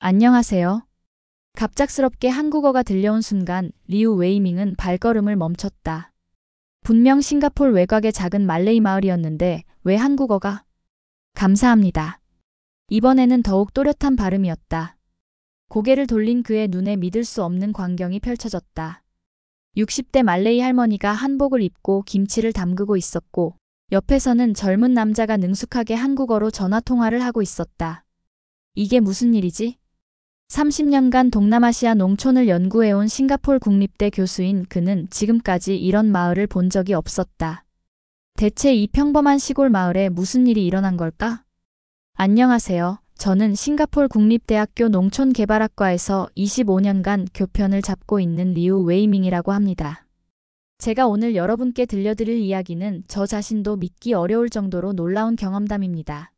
안녕하세요. 갑작스럽게 한국어가 들려온 순간 리우 웨이밍은 발걸음을 멈췄다. 분명 싱가폴 외곽의 작은 말레이 마을이었는데 왜 한국어가? 감사합니다. 이번에는 더욱 또렷한 발음이었다. 고개를 돌린 그의 눈에 믿을 수 없는 광경이 펼쳐졌다. 60대 말레이 할머니가 한복을 입고 김치를 담그고 있었고 옆에서는 젊은 남자가 능숙하게 한국어로 전화통화를 하고 있었다. 이게 무슨 일이지? 30년간 동남아시아 농촌을 연구해온 싱가폴 국립대 교수인 그는 지금까지 이런 마을을 본 적이 없었다. 대체 이 평범한 시골 마을에 무슨 일이 일어난 걸까? 안녕하세요. 저는 싱가폴 국립대학교 농촌개발학과에서 25년간 교편을 잡고 있는 리우 웨이밍이라고 합니다. 제가 오늘 여러분께 들려드릴 이야기는 저 자신도 믿기 어려울 정도로 놀라운 경험담입니다.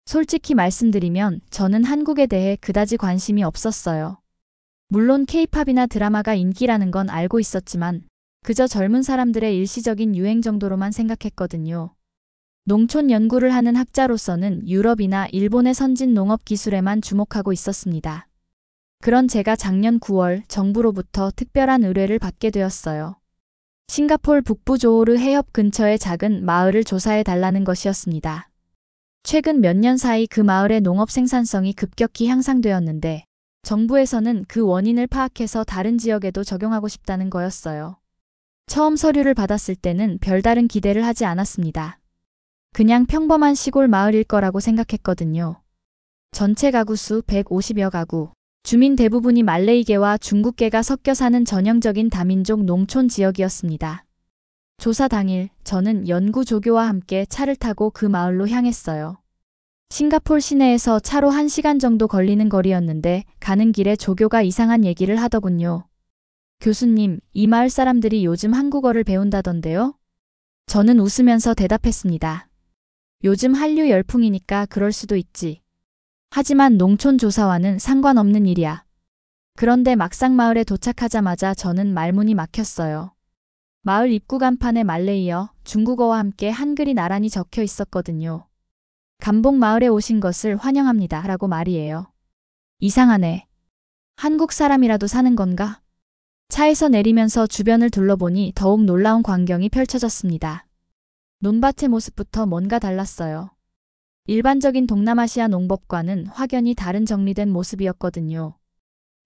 솔직히 말씀드리면 저는 한국에 대해 그다지 관심이 없었어요. 물론 K-팝이나 드라마가 인기라는 건 알고 있었지만 그저 젊은 사람들의 일시적인 유행 정도로만 생각했거든요. 농촌 연구를 하는 학자로서는 유럽이나 일본의 선진 농업 기술에만 주목하고 있었습니다. 그런 제가 작년 9월 정부로부터 특별한 의뢰를 받게 되었어요. 싱가폴 북부 조호르 해협 근처의 작은 마을을 조사해 달라는 것이었습니다. 최근 몇 년 사이 그 마을의 농업 생산성이 급격히 향상되었는데 정부에서는 그 원인을 파악해서 다른 지역에도 적용하고 싶다는 거였어요. 처음 서류를 받았을 때는 별다른 기대를 하지 않았습니다. 그냥 평범한 시골 마을일 거라고 생각했거든요. 전체 가구 수 150여 가구, 주민 대부분이 말레이계와 중국계가 섞여 사는 전형적인 다민족 농촌 지역이었습니다. 조사 당일 저는 연구 조교와 함께 차를 타고 그 마을로 향했어요. 싱가폴 시내에서 차로 1시간 정도 걸리는 거리였는데 가는 길에 조교가 이상한 얘기를 하더군요. 교수님, 이 마을 사람들이 요즘 한국어를 배운다던데요? 저는 웃으면서 대답했습니다. 요즘 한류 열풍이니까 그럴 수도 있지. 하지만 농촌 조사와는 상관없는 일이야. 그런데 막상 마을에 도착하자마자 저는 말문이 막혔어요. 마을 입구 간판에 말레이어, 중국어와 함께 한글이 나란히 적혀 있었거든요. 감복 마을에 오신 것을 환영합니다. 라고 말이에요. 이상하네. 한국 사람이라도 사는 건가? 차에서 내리면서 주변을 둘러보니 더욱 놀라운 광경이 펼쳐졌습니다. 논밭의 모습부터 뭔가 달랐어요. 일반적인 동남아시아 농법과는 확연히 다른 정리된 모습이었거든요.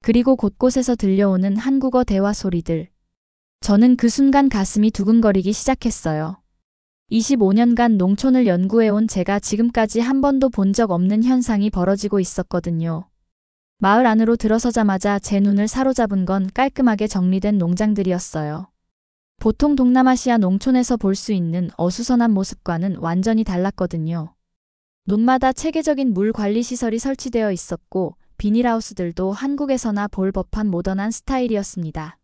그리고 곳곳에서 들려오는 한국어 대화 소리들. 저는 그 순간 가슴이 두근거리기 시작했어요. 25년간 농촌을 연구해온 제가 지금까지 한 번도 본 적 없는 현상이 벌어지고 있었거든요. 마을 안으로 들어서자마자 제 눈을 사로잡은 건 깔끔하게 정리된 농장들이었어요. 보통 동남아시아 농촌에서 볼 수 있는 어수선한 모습과는 완전히 달랐거든요. 논마다 체계적인 물 관리 시설이 설치되어 있었고 비닐하우스들도 한국에서나 볼 법한 모던한 스타일이었습니다.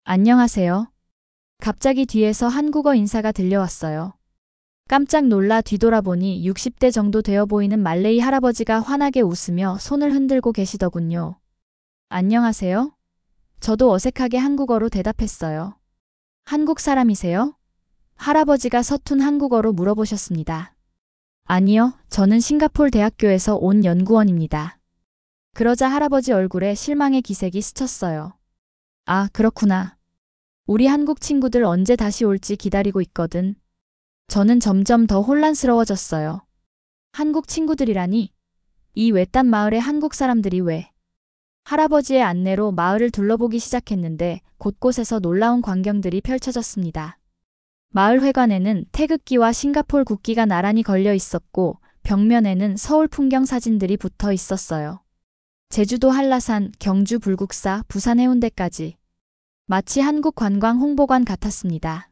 안녕하세요. 갑자기 뒤에서 한국어 인사가 들려왔어요. 깜짝 놀라 뒤돌아보니 60대 정도 되어 보이는 말레이 할아버지가 환하게 웃으며 손을 흔들고 계시더군요. 안녕하세요. 저도 어색하게 한국어로 대답했어요. 한국 사람이세요? 할아버지가 서툰 한국어로 물어보셨습니다. 아니요, 저는 싱가폴 대학교에서 온 연구원입니다. 그러자 할아버지 얼굴에 실망의 기색이 스쳤어요. 아, 그렇구나. 우리 한국 친구들 언제 다시 올지 기다리고 있거든. 저는 점점 더 혼란스러워졌어요. 한국 친구들이라니? 이 외딴 마을에 한국 사람들이 왜? 할아버지의 안내로 마을을 둘러보기 시작했는데 곳곳에서 놀라운 광경들이 펼쳐졌습니다. 마을 회관에는 태극기와 싱가폴 국기가 나란히 걸려 있었고 벽면에는 서울 풍경 사진들이 붙어 있었어요. 제주도 한라산, 경주 불국사, 부산 해운대까지. 마치 한국 관광 홍보관 같았습니다.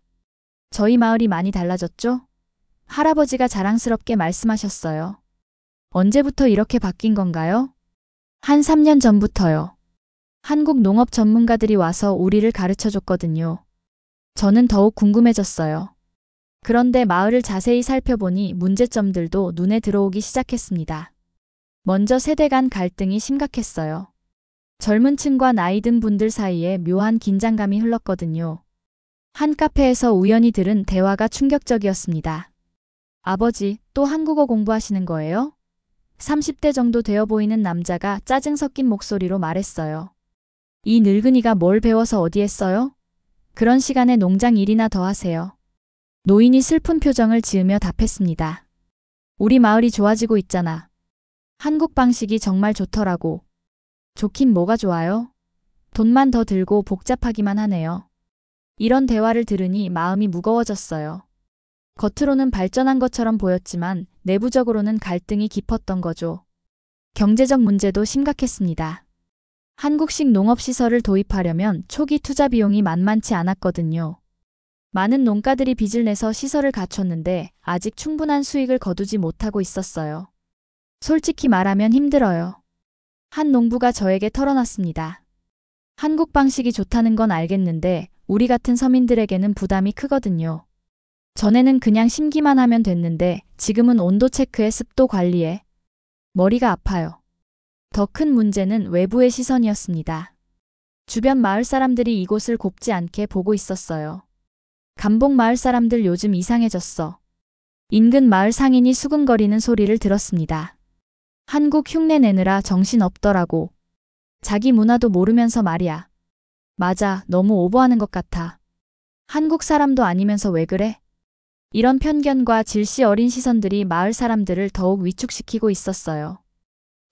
저희 마을이 많이 달라졌죠? 할아버지가 자랑스럽게 말씀하셨어요. 언제부터 이렇게 바뀐 건가요? 한 3년 전부터요. 한국 농업 전문가들이 와서 우리를 가르쳐줬거든요. 저는 더욱 궁금해졌어요. 그런데 마을을 자세히 살펴보니 문제점들도 눈에 들어오기 시작했습니다. 먼저 세대 간 갈등이 심각했어요. 젊은 층과 나이 든 분들 사이에 묘한 긴장감이 흘렀거든요. 한 카페에서 우연히 들은 대화가 충격적이었습니다. 아버지, 또 한국어 공부하시는 거예요? 30대 정도 되어 보이는 남자가 짜증 섞인 목소리로 말했어요. 이 늙은이가 뭘 배워서 어디에 써요? 그런 시간에 농장 일이나 더 하세요. 노인이 슬픈 표정을 지으며 답했습니다. 우리 마을이 좋아지고 있잖아. 한국 방식이 정말 좋더라고. 좋긴 뭐가 좋아요? 돈만 더 들고 복잡하기만 하네요. 이런 대화를 들으니 마음이 무거워졌어요. 겉으로는 발전한 것처럼 보였지만 내부적으로는 갈등이 깊었던 거죠. 경제적 문제도 심각했습니다. 한국식 농업시설을 도입하려면 초기 투자 비용이 만만치 않았거든요. 많은 농가들이 빚을 내서 시설을 갖췄는데 아직 충분한 수익을 거두지 못하고 있었어요. 솔직히 말하면 힘들어요. 한 농부가 저에게 털어놨습니다. 한국 방식이 좋다는 건 알겠는데 우리 같은 서민들에게는 부담이 크거든요. 전에는 그냥 심기만 하면 됐는데 지금은 온도 체크에 습도 관리에 머리가 아파요. 더 큰 문제는 외부의 시선이었습니다. 주변 마을 사람들이 이곳을 곱지 않게 보고 있었어요. 감복 마을 사람들 요즘 이상해졌어. 인근 마을 상인이 수근거리는 소리를 들었습니다. 한국 흉내 내느라 정신 없더라고. 자기 문화도 모르면서 말이야. 맞아, 너무 오버하는 것 같아. 한국 사람도 아니면서 왜 그래? 이런 편견과 질시 어린 시선들이 마을 사람들을 더욱 위축시키고 있었어요.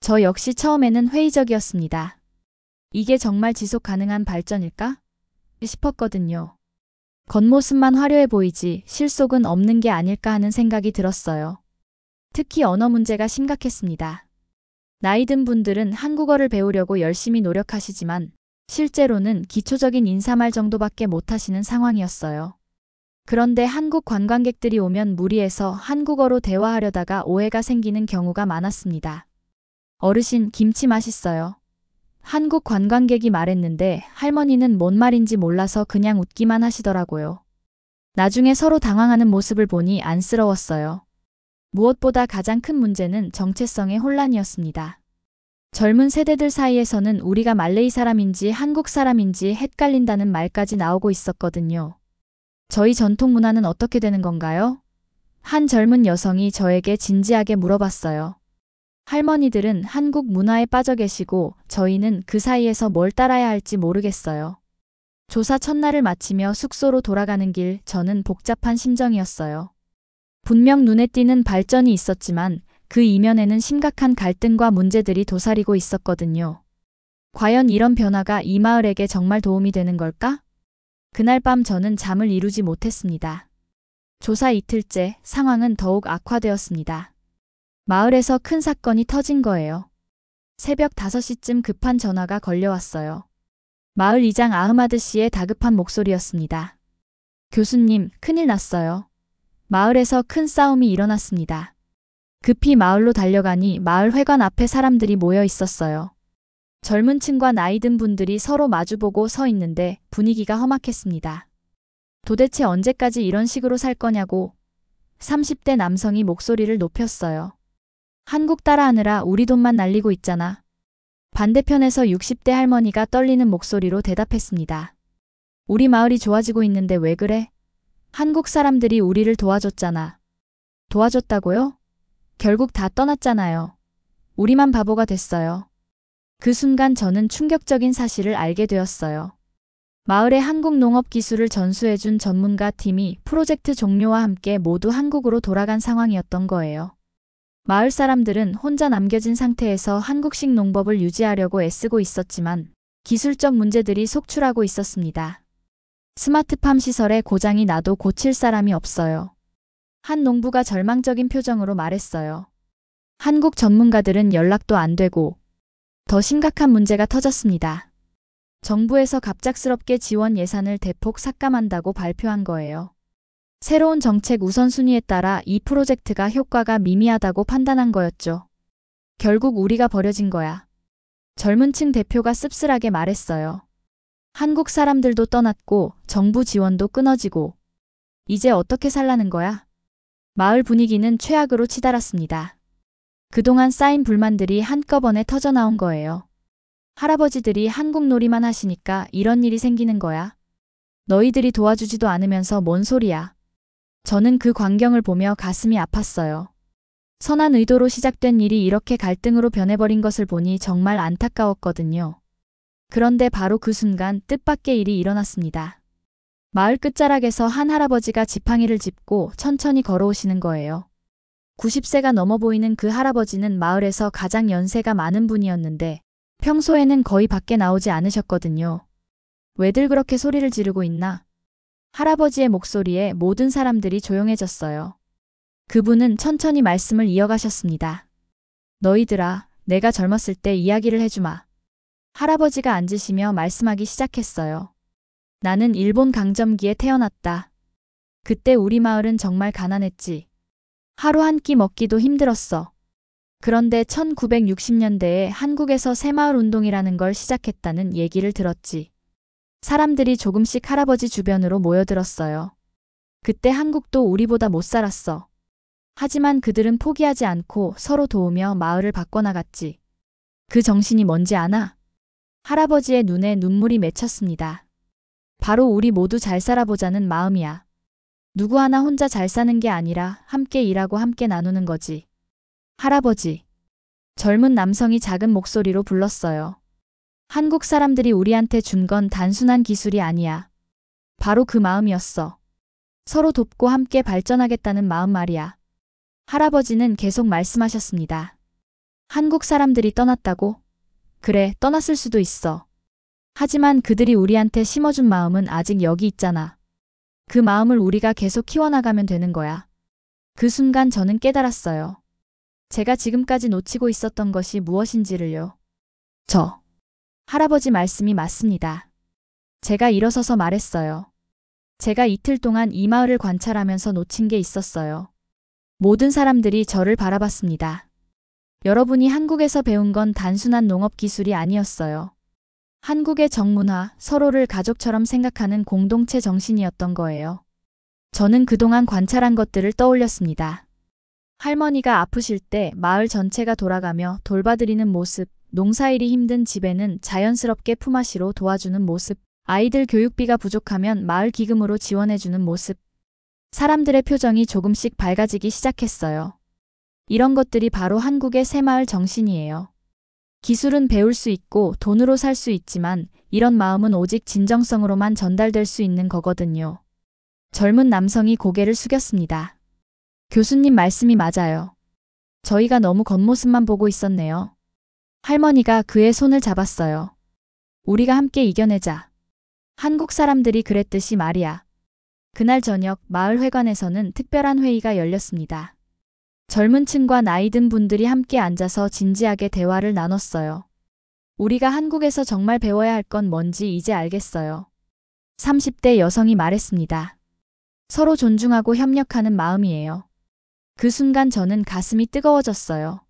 저 역시 처음에는 회의적이었습니다. 이게 정말 지속 가능한 발전일까? 싶었거든요. 겉모습만 화려해 보이지 실속은 없는 게 아닐까 하는 생각이 들었어요. 특히 언어 문제가 심각했습니다. 나이 든 분들은 한국어를 배우려고 열심히 노력하시지만 실제로는 기초적인 인사말 정도밖에 못하시는 상황이었어요. 그런데 한국 관광객들이 오면 무리해서 한국어로 대화하려다가 오해가 생기는 경우가 많았습니다. 어르신, 김치 맛있어요. 한국 관광객이 말했는데 할머니는 뭔 말인지 몰라서 그냥 웃기만 하시더라고요. 나중에 서로 당황하는 모습을 보니 안쓰러웠어요. 무엇보다 가장 큰 문제는 정체성의 혼란이었습니다. 젊은 세대들 사이에서는 우리가 말레이 사람인지 한국 사람인지 헷갈린다는 말까지 나오고 있었거든요. 저희 전통 문화는 어떻게 되는 건가요? 한 젊은 여성이 저에게 진지하게 물어봤어요. 할머니들은 한국 문화에 빠져 계시고 저희는 그 사이에서 뭘 따라야 할지 모르겠어요. 조사 첫날을 마치며 숙소로 돌아가는 길 저는 복잡한 심정이었어요. 분명 눈에 띄는 발전이 있었지만 그 이면에는 심각한 갈등과 문제들이 도사리고 있었거든요. 과연 이런 변화가 이 마을에게 정말 도움이 되는 걸까? 그날 밤 저는 잠을 이루지 못했습니다. 조사 이틀째 상황은 더욱 악화되었습니다. 마을에서 큰 사건이 터진 거예요. 새벽 5시쯤 급한 전화가 걸려왔어요. 마을 이장 아흐마드 씨의 다급한 목소리였습니다. 교수님, 큰일 났어요. 마을에서 큰 싸움이 일어났습니다. 급히 마을로 달려가니 마을 회관 앞에 사람들이 모여 있었어요. 젊은 층과 나이 든 분들이 서로 마주보고 서 있는데 분위기가 험악했습니다. 도대체 언제까지 이런 식으로 살 거냐고 30대 남성이 목소리를 높였어요. 한국 따라하느라 우리 돈만 날리고 있잖아. 반대편에서 60대 할머니가 떨리는 목소리로 대답했습니다. 우리 마을이 좋아지고 있는데 왜 그래? 한국 사람들이 우리를 도와줬잖아. 도와줬다고요? 결국 다 떠났잖아요. 우리만 바보가 됐어요. 그 순간 저는 충격적인 사실을 알게 되었어요. 마을의 한국 농업 기술을 전수해준 전문가 팀이 프로젝트 종료와 함께 모두 한국으로 돌아간 상황이었던 거예요. 마을 사람들은 혼자 남겨진 상태에서 한국식 농법을 유지하려고 애쓰고 있었지만 기술적 문제들이 속출하고 있었습니다. 스마트팜 시설에 고장이 나도 고칠 사람이 없어요. 한 농부가 절망적인 표정으로 말했어요. 한국 전문가들은 연락도 안 되고 더 심각한 문제가 터졌습니다. 정부에서 갑작스럽게 지원 예산을 대폭 삭감한다고 발표한 거예요. 새로운 정책 우선순위에 따라 이 프로젝트가 효과가 미미하다고 판단한 거였죠. 결국 우리가 버려진 거야. 젊은 층 대표가 씁쓸하게 말했어요. 한국 사람들도 떠났고 정부 지원도 끊어지고 이제 어떻게 살라는 거야? 마을 분위기는 최악으로 치달았습니다. 그동안 쌓인 불만들이 한꺼번에 터져나온 거예요. 할아버지들이 한국 놀이만 하시니까 이런 일이 생기는 거야. 너희들이 도와주지도 않으면서 뭔 소리야. 저는 그 광경을 보며 가슴이 아팠어요. 선한 의도로 시작된 일이 이렇게 갈등으로 변해버린 것을 보니 정말 안타까웠거든요. 그런데 바로 그 순간 뜻밖의 일이 일어났습니다. 마을 끝자락에서 한 할아버지가 지팡이를 짚고 천천히 걸어오시는 거예요. 90세가 넘어 보이는 그 할아버지는 마을에서 가장 연세가 많은 분이었는데 평소에는 거의 밖에 나오지 않으셨거든요. 왜들 그렇게 소리를 지르고 있나? 할아버지의 목소리에 모든 사람들이 조용해졌어요. 그분은 천천히 말씀을 이어가셨습니다. 너희들아, 내가 젊었을 때 이야기를 해주마. 할아버지가 앉으시며 말씀하기 시작했어요. 나는 일본 강점기에 태어났다. 그때 우리 마을은 정말 가난했지. 하루 한 끼 먹기도 힘들었어. 그런데 1960년대에 한국에서 새마을 운동이라는 걸 시작했다는 얘기를 들었지. 사람들이 조금씩 할아버지 주변으로 모여들었어요. 그때 한국도 우리보다 못 살았어. 하지만 그들은 포기하지 않고 서로 도우며 마을을 바꿔나갔지. 그 정신이 뭔지 아나? 할아버지의 눈에 눈물이 맺혔습니다. 바로 우리 모두 잘 살아보자는 마음이야. 누구 하나 혼자 잘 사는 게 아니라 함께 일하고 함께 나누는 거지. 할아버지. 젊은 남성이 작은 목소리로 불렀어요. 한국 사람들이 우리한테 준 건 단순한 기술이 아니야. 바로 그 마음이었어. 서로 돕고 함께 발전하겠다는 마음 말이야. 할아버지는 계속 말씀하셨습니다. 한국 사람들이 떠났다고? 그래, 떠났을 수도 있어. 하지만 그들이 우리한테 심어준 마음은 아직 여기 있잖아. 그 마음을 우리가 계속 키워나가면 되는 거야. 그 순간 저는 깨달았어요. 제가 지금까지 놓치고 있었던 것이 무엇인지를요. 할아버지 말씀이 맞습니다. 제가 일어서서 말했어요. 제가 이틀 동안 이 마을을 관찰하면서 놓친 게 있었어요. 모든 사람들이 저를 바라봤습니다. 여러분이 한국에서 배운 건 단순한 농업 기술이 아니었어요. 한국의 정문화, 서로를 가족처럼 생각하는 공동체 정신이었던 거예요. 저는 그동안 관찰한 것들을 떠올렸습니다. 할머니가 아프실 때 마을 전체가 돌아가며 돌봐드리는 모습, 농사일이 힘든 집에는 자연스럽게 품앗이로 도와주는 모습, 아이들 교육비가 부족하면 마을 기금으로 지원해주는 모습. 사람들의 표정이 조금씩 밝아지기 시작했어요. 이런 것들이 바로 한국의 새마을 정신이에요. 기술은 배울 수 있고 돈으로 살 수 있지만 이런 마음은 오직 진정성으로만 전달될 수 있는 거거든요. 젊은 남성이 고개를 숙였습니다. 교수님 말씀이 맞아요. 저희가 너무 겉모습만 보고 있었네요. 할머니가 그의 손을 잡았어요. 우리가 함께 이겨내자. 한국 사람들이 그랬듯이 말이야. 그날 저녁 마을 회관에서는 특별한 회의가 열렸습니다. 젊은 층과 나이 든 분들이 함께 앉아서 진지하게 대화를 나눴어요. 우리가 한국에서 정말 배워야 할 건 뭔지 이제 알겠어요. 30대 여성이 말했습니다. 서로 존중하고 협력하는 마음이에요. 그 순간 저는 가슴이 뜨거워졌어요.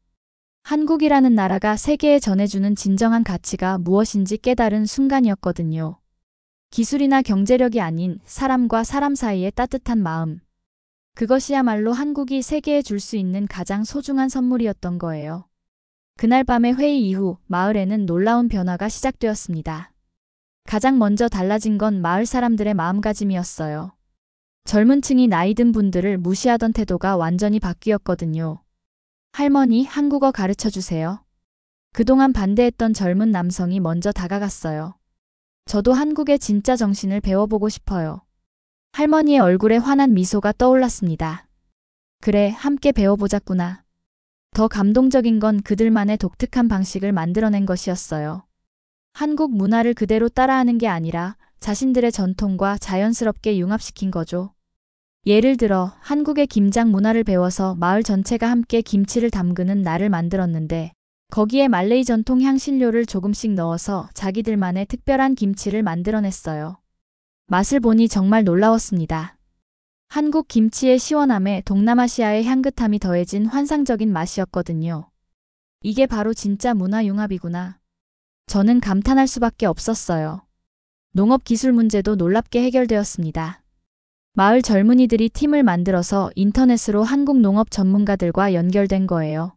한국이라는 나라가 세계에 전해주는 진정한 가치가 무엇인지 깨달은 순간이었거든요. 기술이나 경제력이 아닌 사람과 사람 사이의 따뜻한 마음. 그것이야말로 한국이 세계에 줄 수 있는 가장 소중한 선물이었던 거예요. 그날 밤의 회의 이후 마을에는 놀라운 변화가 시작되었습니다. 가장 먼저 달라진 건 마을 사람들의 마음가짐이었어요. 젊은 층이 나이 든 분들을 무시하던 태도가 완전히 바뀌었거든요. 할머니, 한국어 가르쳐 주세요. 그동안 반대했던 젊은 남성이 먼저 다가갔어요. 저도 한국의 진짜 정신을 배워보고 싶어요. 할머니의 얼굴에 환한 미소가 떠올랐습니다. 그래, 함께 배워보자꾸나. 더 감동적인 건 그들만의 독특한 방식을 만들어낸 것이었어요. 한국 문화를 그대로 따라하는 게 아니라 자신들의 전통과 자연스럽게 융합시킨 거죠. 예를 들어 한국의 김장 문화를 배워서 마을 전체가 함께 김치를 담그는 날을 만들었는데 거기에 말레이 전통 향신료를 조금씩 넣어서 자기들만의 특별한 김치를 만들어냈어요. 맛을 보니 정말 놀라웠습니다. 한국 김치의 시원함에 동남아시아의 향긋함이 더해진 환상적인 맛이었거든요. 이게 바로 진짜 문화융합이구나. 저는 감탄할 수밖에 없었어요. 농업 기술 문제도 놀랍게 해결되었습니다. 마을 젊은이들이 팀을 만들어서 인터넷으로 한국 농업 전문가들과 연결된 거예요.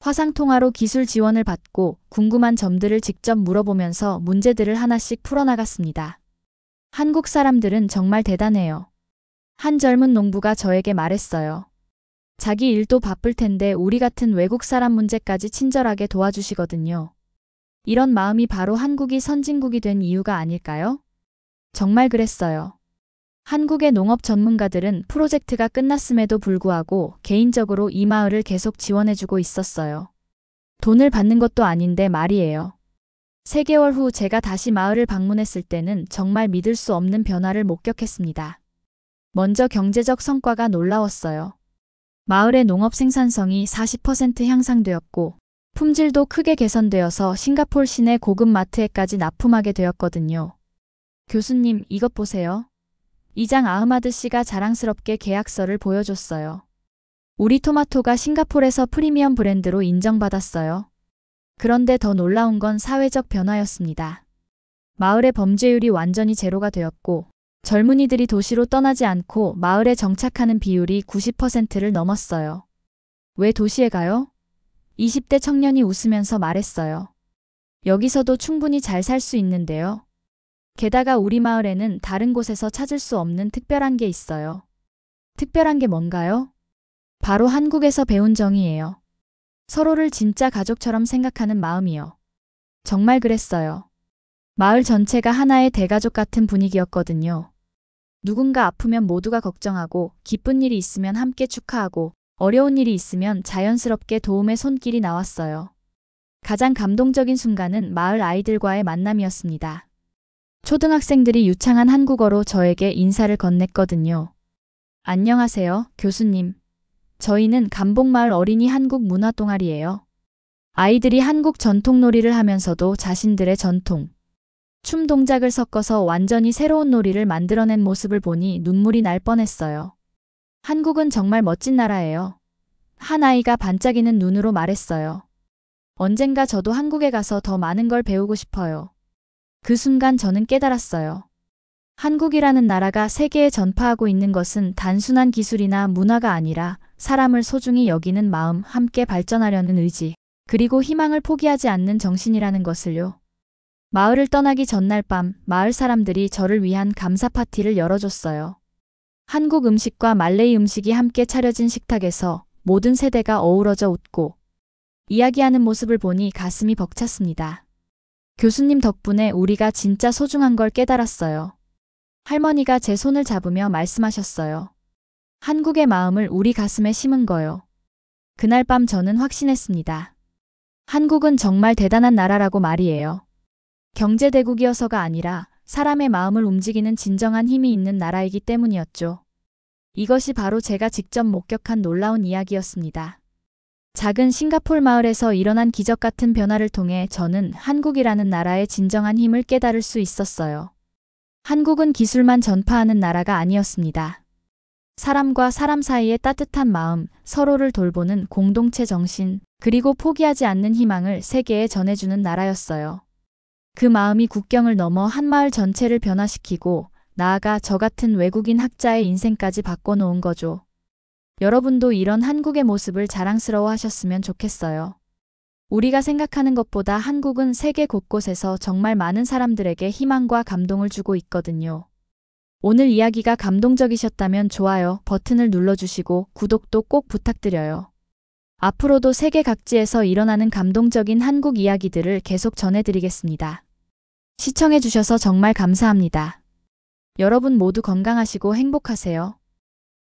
화상통화로 기술 지원을 받고 궁금한 점들을 직접 물어보면서 문제들을 하나씩 풀어나갔습니다. 한국 사람들은 정말 대단해요. 한 젊은 농부가 저에게 말했어요. 자기 일도 바쁠 텐데 우리 같은 외국 사람 문제까지 친절하게 도와주시거든요. 이런 마음이 바로 한국이 선진국이 된 이유가 아닐까요? 정말 그랬어요. 한국의 농업 전문가들은 프로젝트가 끝났음에도 불구하고 개인적으로 이 마을을 계속 지원해주고 있었어요. 돈을 받는 것도 아닌데 말이에요. 3개월 후 제가 다시 마을을 방문했을 때는 정말 믿을 수 없는 변화를 목격했습니다. 먼저 경제적 성과가 놀라웠어요. 마을의 농업 생산성이 40% 향상되었고 품질도 크게 개선되어서 싱가포르 시내 고급 마트에까지 납품하게 되었거든요. 교수님, 이것 보세요. 이장 아흐마드 씨가 자랑스럽게 계약서를 보여줬어요. 우리 토마토가 싱가포르에서 프리미엄 브랜드로 인정받았어요. 그런데 더 놀라운 건 사회적 변화였습니다. 마을의 범죄율이 완전히 제로가 되었고 젊은이들이 도시로 떠나지 않고 마을에 정착하는 비율이 90%를 넘었어요. 왜 도시에 가요? 20대 청년이 웃으면서 말했어요. 여기서도 충분히 잘 살 수 있는데요. 게다가 우리 마을에는 다른 곳에서 찾을 수 없는 특별한 게 있어요. 특별한 게 뭔가요? 바로 한국에서 배운 정이에요. 서로를 진짜 가족처럼 생각하는 마음이요. 정말 그랬어요. 마을 전체가 하나의 대가족 같은 분위기였거든요. 누군가 아프면 모두가 걱정하고 기쁜 일이 있으면 함께 축하하고 어려운 일이 있으면 자연스럽게 도움의 손길이 나왔어요. 가장 감동적인 순간은 마을 아이들과의 만남이었습니다. 초등학생들이 유창한 한국어로 저에게 인사를 건넸거든요. 안녕하세요, 교수님. 저희는 감복마을 어린이 한국 문화 동아리예요. 아이들이 한국 전통 놀이를 하면서도 자신들의 전통, 춤 동작을 섞어서 완전히 새로운 놀이를 만들어낸 모습을 보니 눈물이 날 뻔했어요. 한국은 정말 멋진 나라예요. 한 아이가 반짝이는 눈으로 말했어요. 언젠가 저도 한국에 가서 더 많은 걸 배우고 싶어요. 그 순간 저는 깨달았어요. 한국이라는 나라가 세계에 전파하고 있는 것은 단순한 기술이나 문화가 아니라 사람을 소중히 여기는 마음, 함께 발전하려는 의지, 그리고 희망을 포기하지 않는 정신이라는 것을요. 마을을 떠나기 전날 밤 마을 사람들이 저를 위한 감사 파티를 열어줬어요. 한국 음식과 말레이 음식이 함께 차려진 식탁에서 모든 세대가 어우러져 웃고 이야기하는 모습을 보니 가슴이 벅찼습니다. 교수님 덕분에 우리가 진짜 소중한 걸 깨달았어요. 할머니가 제 손을 잡으며 말씀하셨어요. 한국의 마음을 우리 가슴에 심은 거요. 그날 밤 저는 확신했습니다. 한국은 정말 대단한 나라라고 말이에요. 경제대국이어서가 아니라 사람의 마음을 움직이는 진정한 힘이 있는 나라이기 때문이었죠. 이것이 바로 제가 직접 목격한 놀라운 이야기였습니다. 작은 싱가포르 마을에서 일어난 기적 같은 변화를 통해 저는 한국이라는 나라의 진정한 힘을 깨달을 수 있었어요. 한국은 기술만 전파하는 나라가 아니었습니다. 사람과 사람 사이의 따뜻한 마음, 서로를 돌보는 공동체 정신, 그리고 포기하지 않는 희망을 세계에 전해주는 나라였어요. 그 마음이 국경을 넘어 한 마을 전체를 변화시키고 나아가 저 같은 외국인 학자의 인생까지 바꿔놓은 거죠. 여러분도 이런 한국의 모습을 자랑스러워 하셨으면 좋겠어요. 우리가 생각하는 것보다 한국은 세계 곳곳에서 정말 많은 사람들에게 희망과 감동을 주고 있거든요. 오늘 이야기가 감동적이셨다면 좋아요 버튼을 눌러주시고 구독도 꼭 부탁드려요. 앞으로도 세계 각지에서 일어나는 감동적인 한국 이야기들을 계속 전해드리겠습니다. 시청해주셔서 정말 감사합니다. 여러분 모두 건강하시고 행복하세요.